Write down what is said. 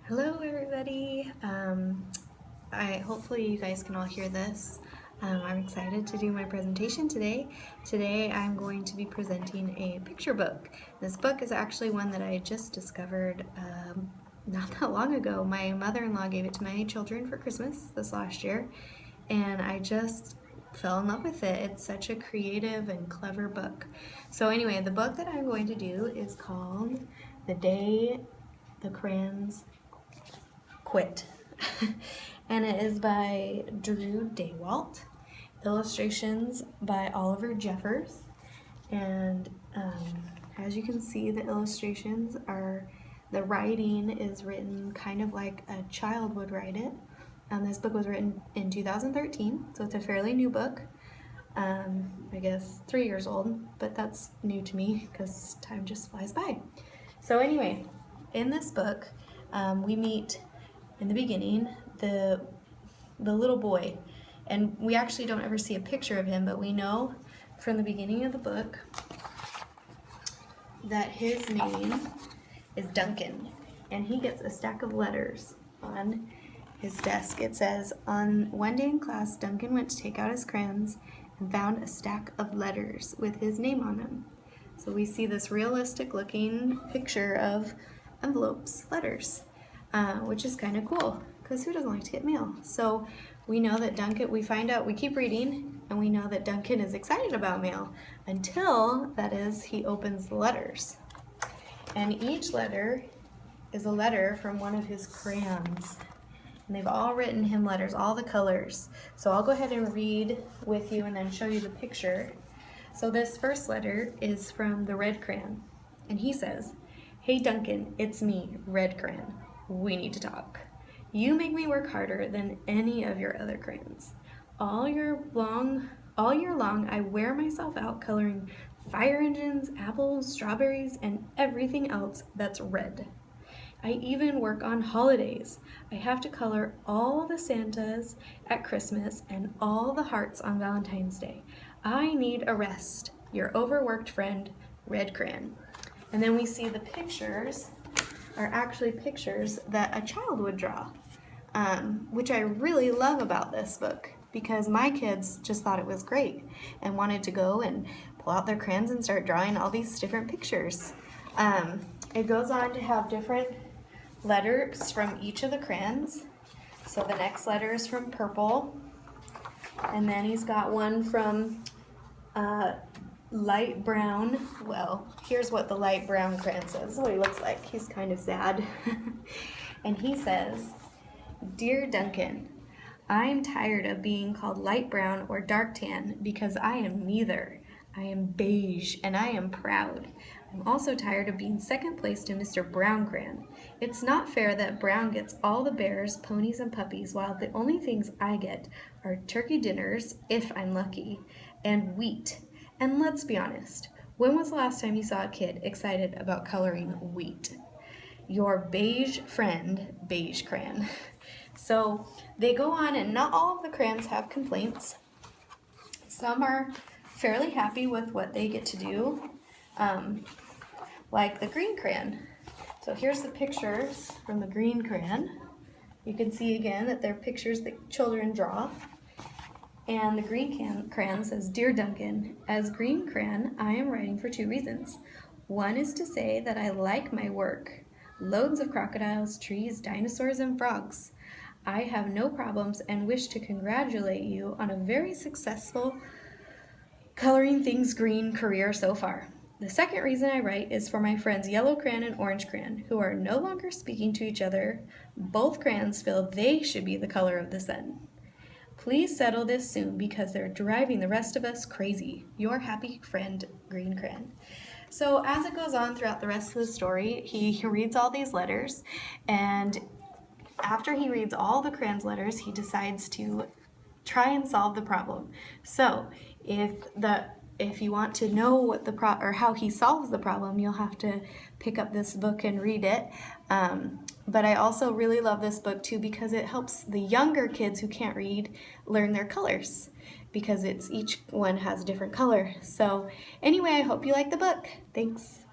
Hello everybody. Hopefully you guys can all hear this. I'm excited to do my presentation today. Today I'm going to be presenting a picture book. This book is actually one that I just discovered not that long ago. My mother-in-law gave it to my children for Christmas this last year, and I just fell in love with it. It's such a creative and clever book. So anyway, the book that I'm going to do is called The Day the Crayons Quit. And it is by Drew Daywalt, illustrations by Oliver Jeffers, and as you can see, the illustrations are, the writing is written kind of like a child would write it. This book was written in 2013, so it's a fairly new book. I guess 3 years old, but that's new to me because time just flies by. So anyway, in this book, we meet in the beginning the little boy, and we actually don't ever see a picture of him, but we know from the beginning of the book that his name is Duncan, and he gets a stack of letters on his desk. It says, on one day in class, Duncan went to take out his crayons and found a stack of letters with his name on them. So we see this realistic looking picture of envelopes, letters, which is kind of cool because who doesn't like to get mail? So we know that Duncan, we find out, we keep reading, and we know that Duncan is excited about mail until, that is, he opens the letters. And each letter is a letter from one of his crayons. And they've all written him letters, all the colors. So I'll go ahead and read with you and then show you the picture. So this first letter is from the red crayon. And he says, "Hey Duncan, it's me, Red Crayon. We need to talk. You make me work harder than any of your other crayons. All year long, I wear myself out coloring fire engines, apples, strawberries, and everything else that's red. I even work on holidays. I have to color all the Santas at Christmas and all the hearts on Valentine's Day. I need a rest. Your overworked friend, Red Crayon." And then we see the pictures are actually pictures that a child would draw, which I really love about this book because my kids just thought it was great and wanted to go and pull out their crayons and start drawing all these different pictures. It goes on to have different letters from each of the crayons. So the next letter is from purple, and then he's got one from light brown. Well, here's what the light brown crayon says. This is what he looks like. He's kind of sad. And he says, "Dear Duncan, I'm tired of being called light brown or dark tan because I am neither. I am beige and I am proud. I'm also tired of being second place to Mr. Brown Crayon. It's not fair that Brown gets all the bears, ponies, and puppies while the only things I get are turkey dinners, if I'm lucky, and wheat. And let's be honest, when was the last time you saw a kid excited about coloring wheat? Your beige friend, Beige Crayon." So they go on, and not all of the crayons have complaints. Some are fairly happy with what they get to do, like the green crayon. So here's the pictures from the green crayon. You can see again that they're pictures that children draw. And the green crayon says, "Dear Duncan, as green crayon, I am writing for 2 reasons. One is to say that I like my work. Loads of crocodiles, trees, dinosaurs, and frogs. I have no problems and wish to congratulate you on a very successful coloring things green career so far. The second reason I write is for my friends Yellow Crayon and Orange Crayon, who are no longer speaking to each other. Both crayons feel they should be the color of the sun. Please settle this soon because they're driving the rest of us crazy. Your happy friend, Green Crayon." So as it goes on throughout the rest of the story, he reads all these letters, and after he reads all the crayon's letters, he decides to try and solve the problem. So if you want to know what or how he solves the problem, you'll have to pick up this book and read it. But I also really love this book too because it helps the younger kids who can't read learn their colors, because each one has a different color. So anyway, I hope you like the book. Thanks.